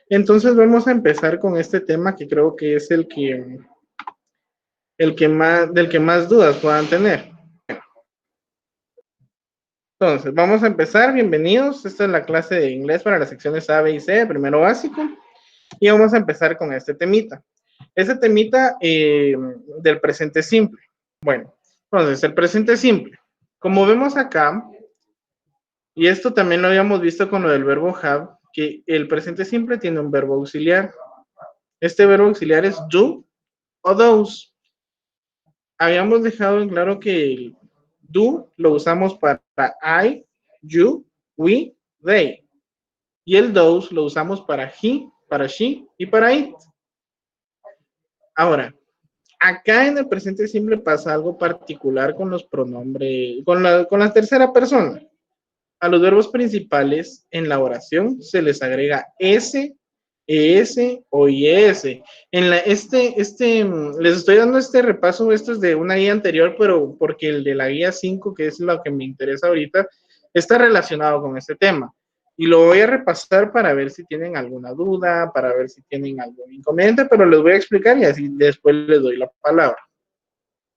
Entonces vamos a empezar con este tema que creo que es del que más dudas puedan tener. Entonces, vamos a empezar. Bienvenidos. Esta es la clase de inglés para las secciones A, B y C, primero básico. Y vamos a empezar con este temita. Este temita del presente simple. Bueno, entonces, el presente simple. Como vemos acá, y esto también lo habíamos visto con lo del verbo have, que el presente simple tiene un verbo auxiliar. Este verbo auxiliar es do o those. Habíamos dejado en claro que el do lo usamos para I, you, we, they. Y el those lo usamos para he, para she y para it. Ahora, acá en el presente simple pasa algo particular con los pronombres, con la tercera persona. A los verbos principales en la oración se les agrega s, es o ies. Les estoy dando este repaso, esto es de una guía anterior, pero porque el de la guía 5, que es lo que me interesa ahorita, está relacionado con este tema. Y lo voy a repasar para ver si tienen alguna duda, para ver si tienen algún inconveniente, pero les voy a explicar y así después les doy la palabra.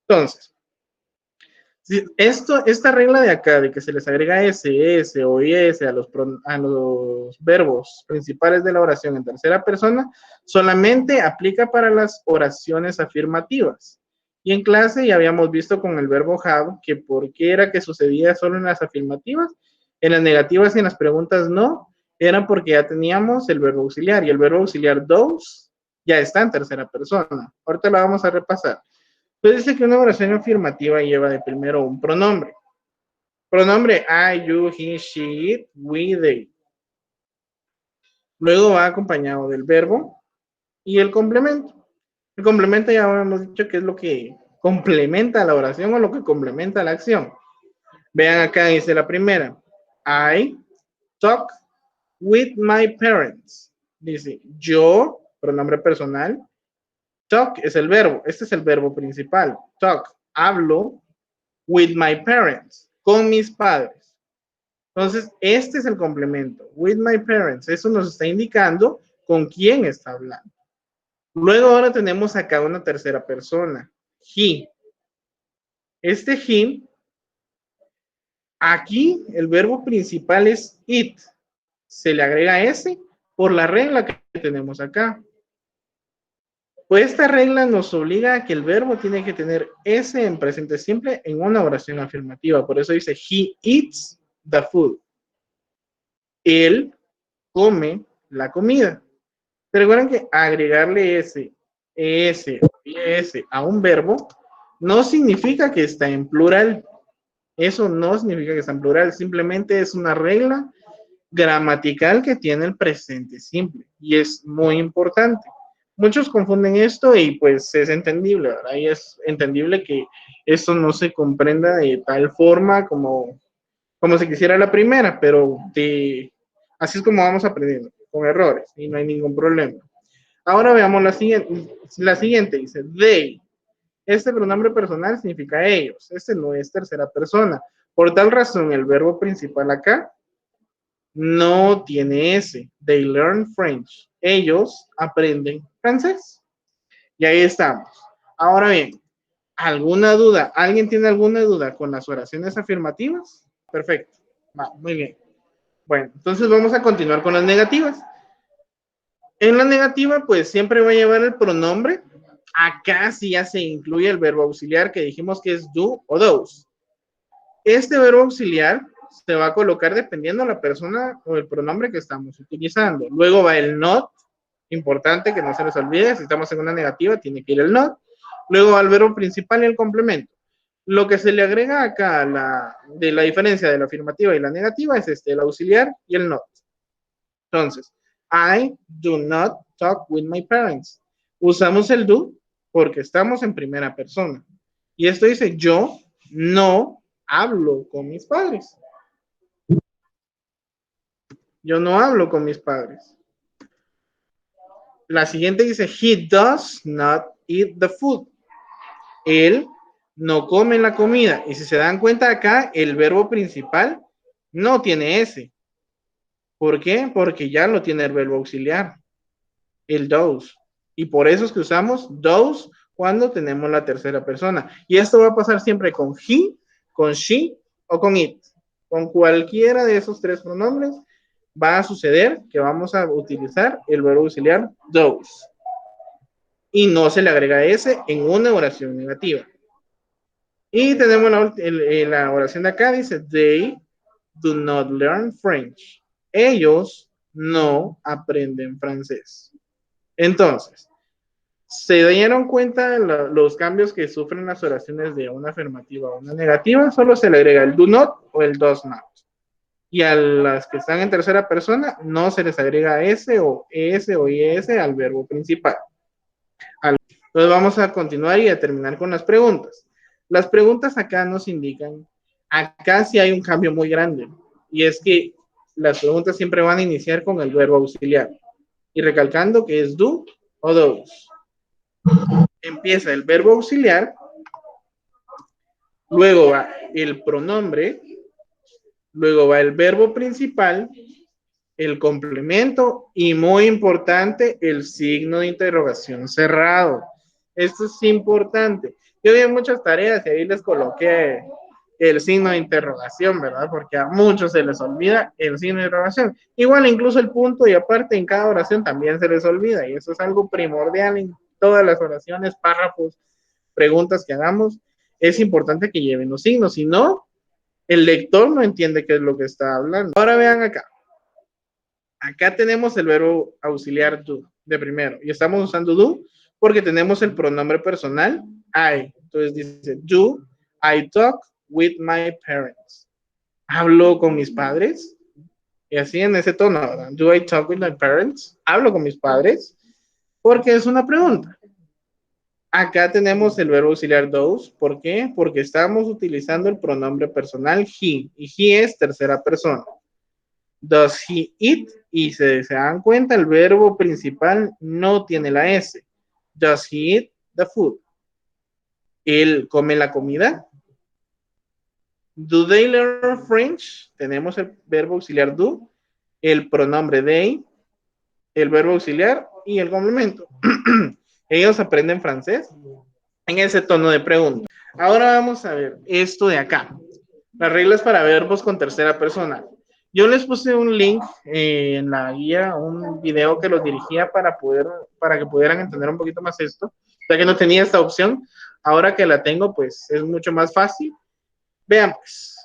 Entonces, esta regla de acá, de que se les agrega s o is a los verbos principales de la oración en tercera persona, solamente aplica para las oraciones afirmativas. Y en clase ya habíamos visto con el verbo have que por qué era que sucedía solo en las afirmativas, en las negativas y en las preguntas no, era porque ya teníamos el verbo auxiliar, y el verbo auxiliar those ya está en tercera persona. Ahorita lo vamos a repasar. Entonces dice que una oración afirmativa lleva de primero un pronombre. Pronombre I, you, he, she, it, we, they. Luego va acompañado del verbo y el complemento. El complemento ya hemos dicho que es lo que complementa la oración o lo que complementa la acción. Vean acá dice la primera. I talk with my parents. Dice yo, pronombre personal. Talk es el verbo. Este es el verbo principal. Talk, hablo with my parents, con mis padres. Entonces, este es el complemento, with my parents. Eso nos está indicando con quién está hablando. Luego ahora tenemos acá una tercera persona, he. Este he, aquí el verbo principal es it. Se le agrega s por la regla que tenemos acá. Pues esta regla nos obliga a que el verbo tiene que tener s en presente simple en una oración afirmativa. Por eso dice, he eats the food. Él come la comida. ¿Se recuerdan que agregarle ese, a un verbo no significa que está en plural? Eso no significa que está en plural, simplemente es una regla gramatical que tiene el presente simple y es muy importante. Muchos confunden esto y pues es entendible, ¿verdad? Y es entendible que esto no se comprenda de tal forma como se quisiera la primera, pero así es como vamos aprendiendo, con errores y no hay ningún problema. Ahora veamos la siguiente dice they. Este pronombre personal significa ellos, este no es tercera persona. Por tal razón, el verbo principal acá no tiene S. They learn French. Ellos aprenden francés. Y ahí estamos. Ahora bien, ¿alguna duda? ¿Alguien tiene alguna duda con las oraciones afirmativas? Perfecto. Va, muy bien. Bueno, entonces vamos a continuar con las negativas. En la negativa, pues siempre va a llevar el pronombre. Acá sí ya se incluye el verbo auxiliar que dijimos que es do o those. Este verbo auxiliar se va a colocar dependiendo de la persona o el pronombre que estamos utilizando. Luego va el not, importante que no se les olvide, si estamos en una negativa tiene que ir el not. Luego va el verbo principal y el complemento. Lo que se le agrega acá de la diferencia de la afirmativa y la negativa es el auxiliar y el not. Entonces, I do not talk with my parents. Usamos el do porque estamos en primera persona. Y esto dice, yo no hablo con mis padres. Yo no hablo con mis padres. La siguiente dice, he does not eat the food. Él no come la comida. Y si se dan cuenta acá, el verbo principal no tiene S. ¿Por qué? Porque ya lo tiene el verbo auxiliar. el those. Y por eso es que usamos those cuando tenemos la tercera persona. Y esto va a pasar siempre con he, con she o con it. Con cualquiera de esos tres pronombres va a suceder que vamos a utilizar el verbo auxiliar those. Y no se le agrega S en una oración negativa. Y tenemos la oración de acá, dice, they do not learn French. Ellos no aprenden francés. Entonces, ¿se dieron cuenta los cambios que sufren las oraciones de una afirmativa a una negativa? Solo se le agrega el do not o el does not. Y a las que están en tercera persona, no se les agrega S o ES o IS al verbo principal. Entonces vamos a continuar y a terminar con las preguntas. Las preguntas acá nos indican, acá sí hay un cambio muy grande, y es que las preguntas siempre van a iniciar con el verbo auxiliar. Y recalcando que es do o those. Empieza el verbo auxiliar, luego va el pronombre, luego va el verbo principal, el complemento y muy importante, el signo de interrogación cerrado. Esto es importante. Yo vi muchas tareas y ahí les coloqué el signo de interrogación, ¿verdad? Porque a muchos se les olvida el signo de interrogación. Igual incluso el punto y aparte en cada oración también se les olvida y eso es algo primordial en todas las oraciones, párrafos, preguntas que hagamos. Es importante que lleven los signos, si no, el lector no entiende qué es lo que está hablando. Ahora vean acá. Acá tenemos el verbo auxiliar do de primero y estamos usando do porque tenemos el pronombre personal I. Entonces dice, do I talk with my parents? ¿Hablo con mis padres? Y así en ese tono, ¿verdad? Do I talk with my parents? ¿Hablo con mis padres? Porque es una pregunta. Acá tenemos el verbo auxiliar those. ¿Por qué? Porque estamos utilizando el pronombre personal he. Y he es tercera persona. Does he eat? Y se dan cuenta, el verbo principal no tiene la S. Does he eat the food? Él come la comida. Do they learn French? Tenemos el verbo auxiliar do, el pronombre they, el verbo auxiliar y el complemento. Ellos aprenden francés en ese tono de pregunta. Ahora vamos a ver esto de acá. Las reglas para verbos con tercera persona. Yo les puse un link en la guía, un video que los dirigía para que pudieran entender un poquito más esto, ya que no tenía esta opción. Ahora que la tengo, pues es mucho más fácil. Vean, pues.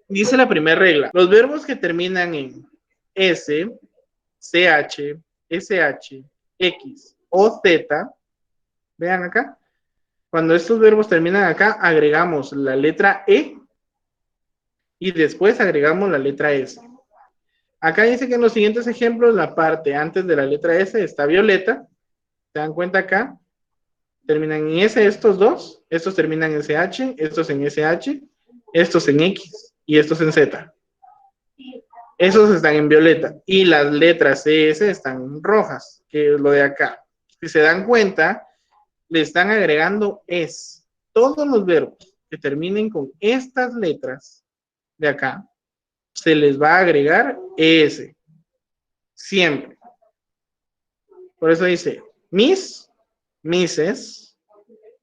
Dice la primera regla. Los verbos que terminan en S, CH, SH, X o Z, vean acá. Cuando estos verbos terminan acá, agregamos la letra E y después agregamos la letra S. Acá dice que en los siguientes ejemplos, la parte antes de la letra S está violeta. ¿Se dan cuenta acá? Terminan en S estos dos. Estos terminan en SH, estos en SH, estos en X y estos en Z. Esos están en violeta. Y las letras CS están rojas, que es lo de acá. Si se dan cuenta, le están agregando es. Todos los verbos que terminen con estas letras de acá, se les va a agregar ES. Siempre. Por eso dice miss, misses,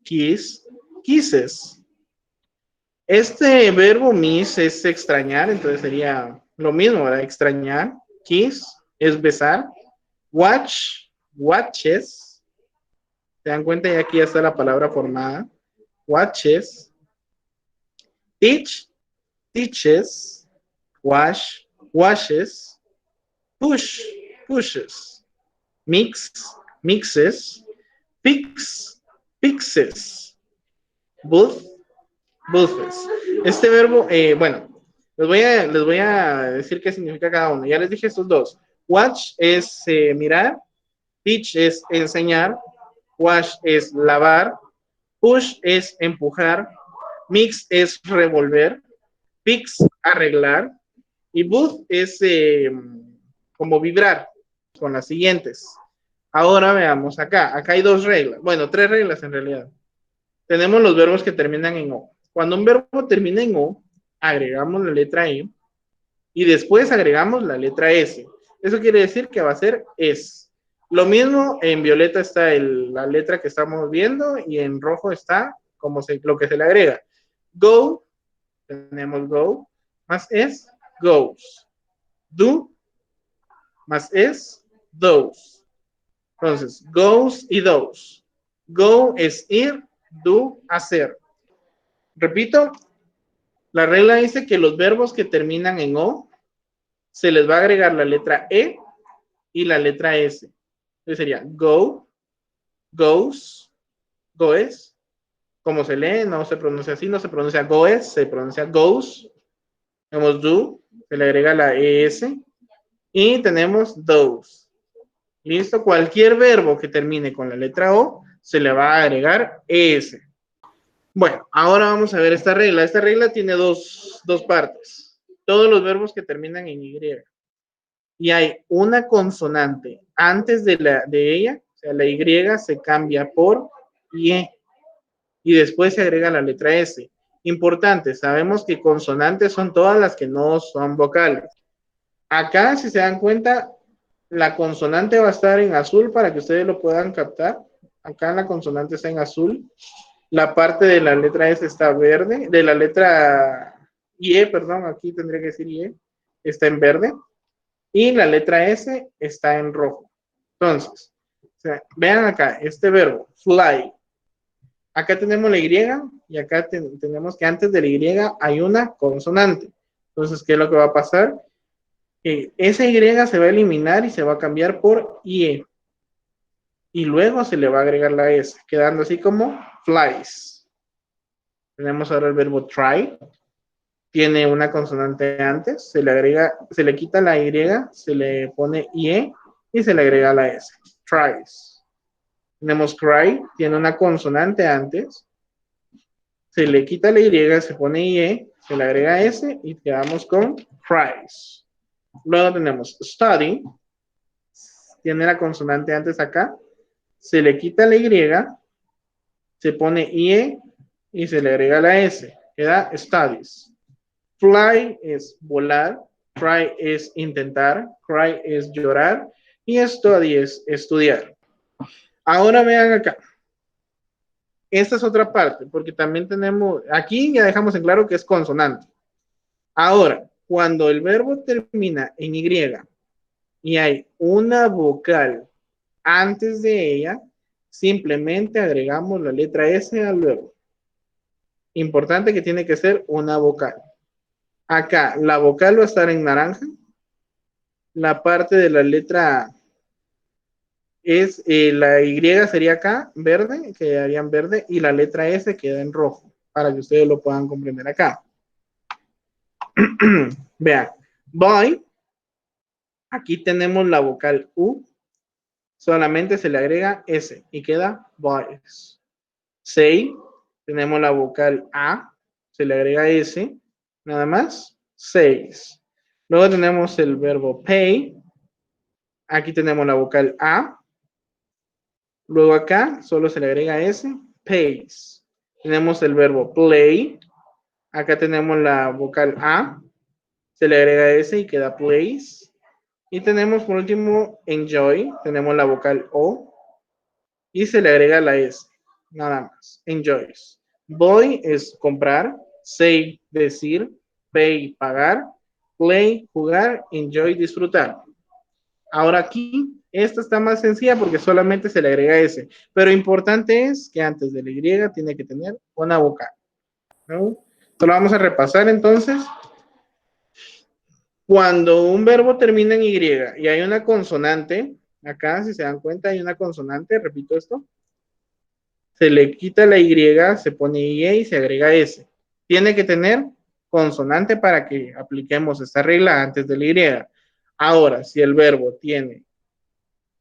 kiss, kisses. Este verbo miss es extrañar, entonces sería lo mismo, ¿verdad? Extrañar. Kiss es besar. Watch, watches. ¿Se dan cuenta? Y aquí ya está la palabra formada. Watches. Teach, teaches. Wash, washes. Push, pushes. Mix, mixes. Fix, fixes. Booth, booths. Este verbo, bueno, les voy a decir qué significa cada uno. Ya les dije estos dos. Watch es mirar. Teach es enseñar. Wash es lavar. Push es empujar. Mix es revolver. Fix, arreglar. Y booth es como vibrar con las siguientes. Ahora veamos acá. Acá hay dos reglas. Bueno, tres reglas en realidad. Tenemos los verbos que terminan en O. Cuando un verbo termina en O, agregamos la letra E y después agregamos la letra S. Eso quiere decir que va a ser es. Lo mismo, en violeta está la letra que estamos viendo y en rojo está lo que se le agrega. Go, tenemos go, más es, goes. Do, más es, those. Entonces, goes y those. Go es ir, do, hacer. Repito, la regla dice que los verbos que terminan en O se les va a agregar la letra E y la letra S. Entonces sería go, goes, goes. Como se lee, no se pronuncia así, no se pronuncia goes, se pronuncia goes. Tenemos do, se le agrega la ES. Y tenemos those. Listo, cualquier verbo que termine con la letra O se le va a agregar ES. Bueno, ahora vamos a ver esta regla. Esta regla tiene dos partes. Todos los verbos que terminan en Y. Y hay una consonante antes de ella, o sea, la Y se cambia por IE y después se agrega la letra S. Importante, sabemos que consonantes son todas las que no son vocales. Acá, si se dan cuenta, la consonante va a estar en azul para que ustedes lo puedan captar. Acá la consonante está en azul. La parte de la letra S está verde, de la letra IE, perdón, aquí tendría que decir IE, está en verde. Y la letra S está en rojo. Entonces, o sea, vean acá, este verbo, fly. Acá tenemos la Y y acá tenemos que antes de la Y hay una consonante. Entonces, ¿qué es lo que va a pasar? Esa Y se va a eliminar y se va a cambiar por IE. Y luego se le va a agregar la S, quedando así como flies. Tenemos ahora el verbo try. Tiene una consonante antes, se le quita la Y, se le pone IE y se le agrega la S. Tries. Tenemos cry, tiene una consonante antes, se le quita la Y, se pone IE, se le agrega S y quedamos con cries. Luego tenemos study, tiene la consonante antes acá, se le quita la Y, se pone IE y se le agrega la S, queda studies. Fly es volar, try es intentar, cry es llorar y study es estudiar. Ahora vean acá. Esta es otra parte, porque también tenemos, aquí ya dejamos en claro que es consonante. Ahora, cuando el verbo termina en Y y hay una vocal antes de ella, simplemente agregamos la letra S al verbo. Importante que tiene que ser una vocal. Acá la vocal va a estar en naranja. La parte de la letra es, la Y sería acá, verde, quedaría en verde, y la letra S queda en rojo, para que ustedes lo puedan comprender acá. Vean, boy, aquí tenemos la vocal U, solamente se le agrega S y queda boys. Say, tenemos la vocal A, se le agrega S, nada más, says. Luego tenemos el verbo pay, aquí tenemos la vocal A, luego acá solo se le agrega S, pays. Tenemos el verbo play, acá tenemos la vocal A, se le agrega S y queda plays. Y tenemos por último enjoy, tenemos la vocal O y se le agrega la S, nada más, enjoys. Buy es comprar, say decir, pay pagar, play jugar, enjoy disfrutar. Ahora aquí, esta está más sencilla porque solamente se le agrega S, pero importante es que antes de la Y tiene que tener una vocal, ¿no? Esto lo vamos a repasar entonces. Cuando un verbo termina en Y y hay una consonante, acá si se dan cuenta hay una consonante, repito esto, se le quita la Y, se pone IE y se agrega S. Tiene que tener consonante para que apliquemos esta regla antes de la Y. Ahora, si el verbo tiene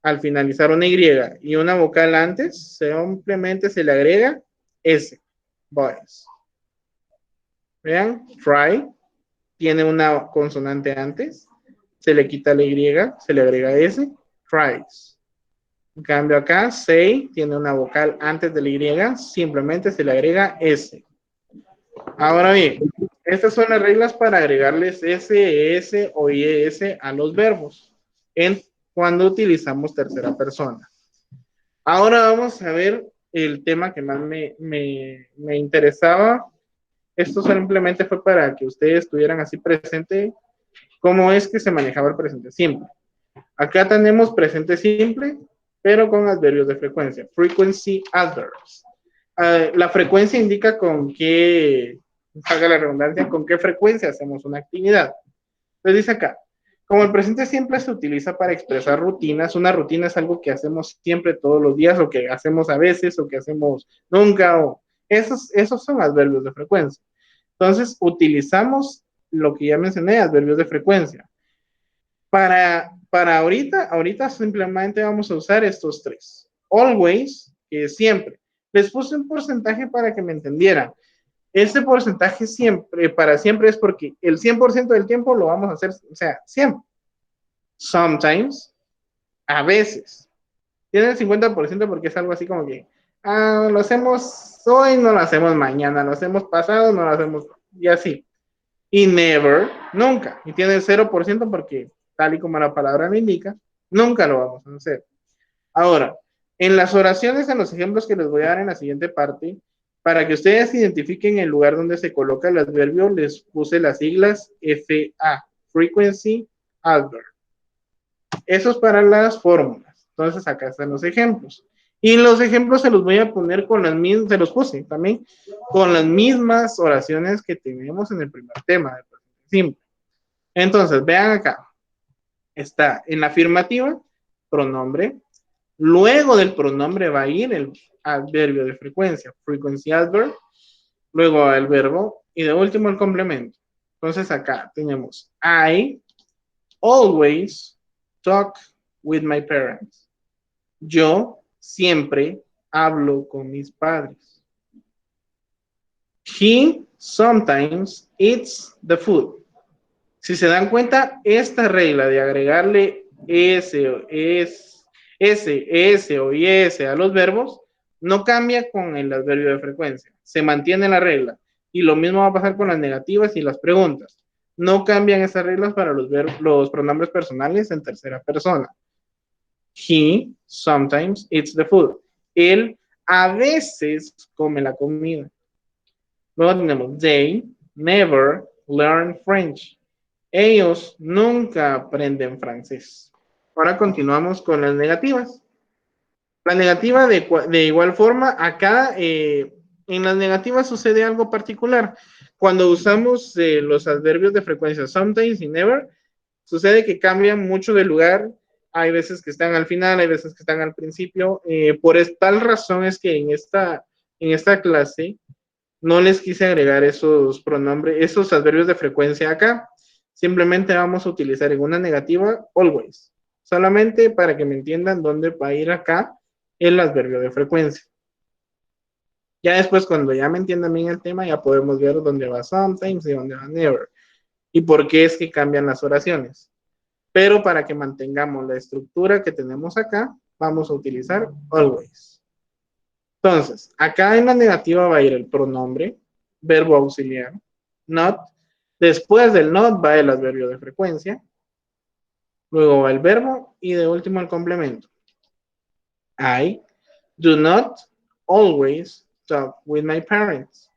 al finalizar una Y y una vocal antes, simplemente se le agrega S. Boys. Vean, try, tiene una consonante antes, se le quita la Y, se le agrega S, tries. En cambio acá, say, tiene una vocal antes de la Y, simplemente se le agrega S. Ahora bien, estas son las reglas para agregarles S, ES o IES a los verbos. cuando utilizamos tercera persona. Ahora vamos a ver el tema que más me interesaba. Esto simplemente fue para que ustedes estuvieran así presente cómo es que se manejaba el presente simple. Acá tenemos presente simple, pero con adverbios de frecuencia. Frequency adverbs. La frecuencia indica con qué, haga la redundancia, con qué frecuencia hacemos una actividad. Entonces dice acá, como el presente siempre se utiliza para expresar rutinas, una rutina es algo que hacemos siempre todos los días, o que hacemos a veces, o que hacemos nunca, o esos son adverbios de frecuencia. Entonces utilizamos lo que ya mencioné, adverbios de frecuencia. Para ahorita simplemente vamos a usar estos tres. Always, que es siempre. Les puse un porcentaje para que me entendieran. Ese porcentaje siempre, para siempre, es porque el 100% del tiempo lo vamos a hacer, o sea, siempre. Sometimes, a veces. Tiene el 50% porque es algo así como que, lo hacemos hoy, no lo hacemos mañana, lo hacemos pasado, no lo hacemos, y así. Y never, nunca. Y tiene el 0% porque, tal y como la palabra lo indica, nunca lo vamos a hacer. Ahora, en las oraciones, en los ejemplos que les voy a dar en la siguiente parte, para que ustedes identifiquen el lugar donde se coloca el adverbio, les puse las siglas FA, Frequency Adverb. Eso es para las fórmulas. Entonces, acá están los ejemplos. Y los ejemplos se los voy a poner con las mismas, se los puse también, con las mismas oraciones que tenemos en el primer tema del presente simple. Entonces, vean acá. Está en la afirmativa, pronombre. Luego del pronombre va a ir el adverbio de frecuencia, frequency adverb. Luego el verbo y de último el complemento. Entonces acá tenemos I always talk with my parents. Yo siempre hablo con mis padres. He sometimes eats the food. Si se dan cuenta, esta regla de agregarle S o IS a los verbos no cambia con el adverbio de frecuencia. Se mantiene la regla. Y lo mismo va a pasar con las negativas y las preguntas. No cambian esas reglas para los pronombres personales en tercera persona. He sometimes eats the food. Él a veces come la comida. Luego tenemos they never learn French. Ellos nunca aprenden francés. Ahora continuamos con las negativas. La negativa de igual forma, acá en las negativas sucede algo particular. Cuando usamos los adverbios de frecuencia sometimes y never, sucede que cambian mucho de lugar. Hay veces que están al final, hay veces que están al principio. Por tal razón es que en esta clase no les quise agregar esos pronombres, esos adverbios de frecuencia acá. Simplemente vamos a utilizar en una negativa always. Solamente para que me entiendan dónde va a ir acá el adverbio de frecuencia. Ya después, cuando ya me entiendan bien el tema, ya podemos ver dónde va sometimes y dónde va never. Y por qué es que cambian las oraciones. Pero para que mantengamos la estructura que tenemos acá, vamos a utilizar always. Entonces, acá en la negativa va a ir el pronombre, verbo auxiliar, not. Después del not va el adverbio de frecuencia. Luego va el verbo y de último el complemento. I do not always talk with my parents.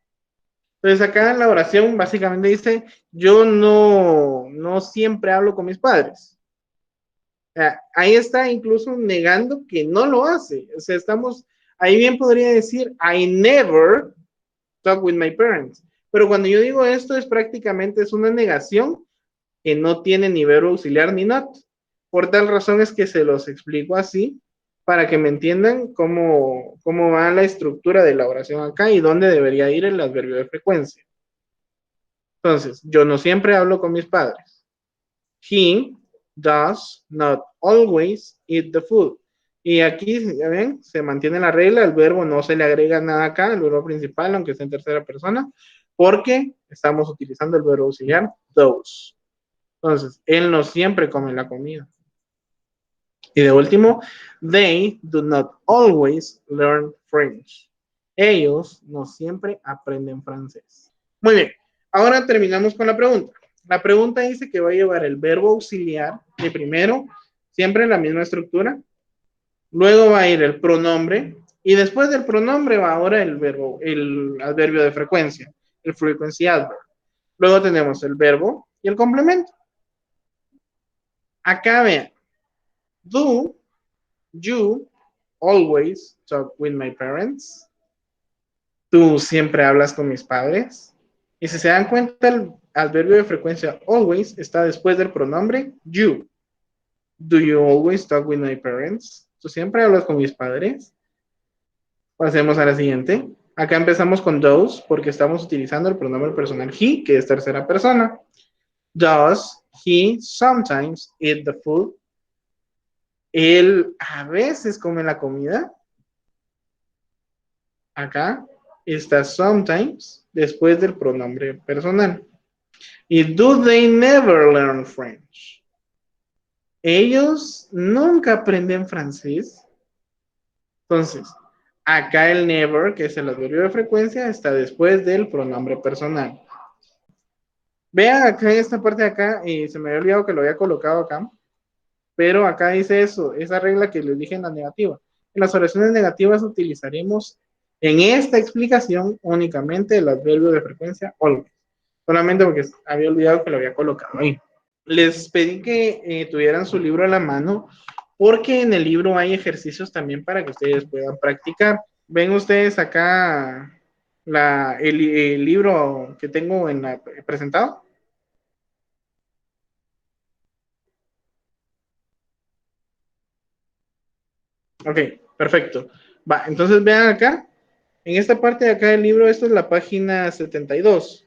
Entonces acá en la oración básicamente dice, yo no siempre hablo con mis padres. Ahí está incluso negando que no lo hace. O sea, ahí bien podría decir, I never talk with my parents. Pero cuando yo digo esto es prácticamente es una negación que no tiene ni verbo auxiliar ni not. Por tal razón es que se los explico así para que me entiendan cómo va la estructura de la oración acá y dónde debería ir el adverbio de frecuencia. Entonces, yo no siempre hablo con mis padres. He does not always eat the food. Y aquí, ya ven, se mantiene la regla, el verbo no se le agrega nada acá, el verbo principal, aunque sea en tercera persona, porque estamos utilizando el verbo auxiliar those. Entonces, él no siempre come la comida. Y de último, they do not always learn French. Ellos no siempre aprenden francés. Muy bien, ahora terminamos con la pregunta. La pregunta dice que va a llevar el verbo auxiliar de primero Siempre la misma estructura. Luego va a ir el pronombre. Y después del pronombre va ahora el verbo, el adverbio de frecuencia, el frequency adverb. Luego tenemos el verbo y el complemento. Acá vean, do you always talk with my parents? Tú siempre hablas con mis padres. Y si se dan cuenta, el adverbio de frecuencia always está después del pronombre you. Do you always talk with my parents? ¿Tú siempre hablas con mis padres? Pasemos a la siguiente. Acá empezamos con those porque estamos utilizando el pronombre personal he, que es tercera persona. Does he sometimes eat the food? Él a veces come la comida. Acá está sometimes después del pronombre personal. Y do they never learn French? Ellos nunca aprenden francés. Entonces, acá el never, que es el adverbio de frecuencia, está después del pronombre personal. Vean acá en esta parte de acá, se me había olvidado que lo había colocado acá, pero acá dice eso, esa regla que les dije en la negativa. En las oraciones negativas utilizaremos en esta explicación únicamente el adverbio de frecuencia always, solamente porque había olvidado que lo había colocado ahí. Les pedí que tuvieran su libro a la mano porque en el libro hay ejercicios también para que ustedes puedan practicar. Ven ustedes acá el libro que tengo presentado. Ok, perfecto. Va, entonces vean acá, en esta parte de acá del libro, esta es la página 72.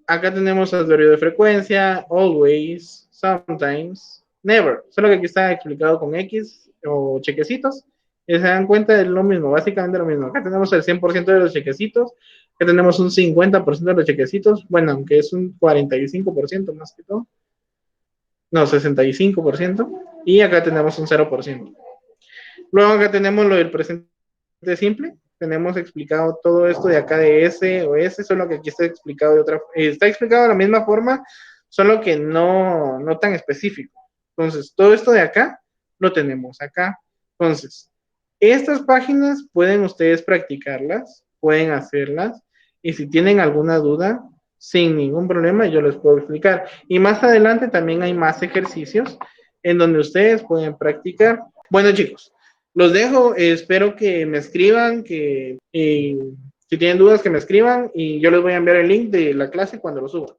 Acá tenemos adverbio de frecuencia, always, sometimes, never. Solo que aquí está explicado con X o chequecitos. Y se dan cuenta, es lo mismo, básicamente lo mismo. Acá tenemos el 100% de los chequecitos. Acá tenemos un 50% de los chequecitos. Bueno, aunque es un 45% más que todo. No, 65%. Y acá tenemos un 0%. Luego acá tenemos lo del presente simple. Tenemos explicado todo esto de acá de S o S, solo que aquí está explicado de otra, está explicado de la misma forma, solo que no tan específico. Entonces, todo esto de acá lo tenemos acá. Entonces, estas páginas pueden ustedes practicarlas, pueden hacerlas, y si tienen alguna duda, sin ningún problema, yo les puedo explicar. Y más adelante también hay más ejercicios en donde ustedes pueden practicar. Bueno, chicos, los dejo, espero que me escriban, que si tienen dudas que me escriban y yo les voy a enviar el link de la clase cuando lo suba.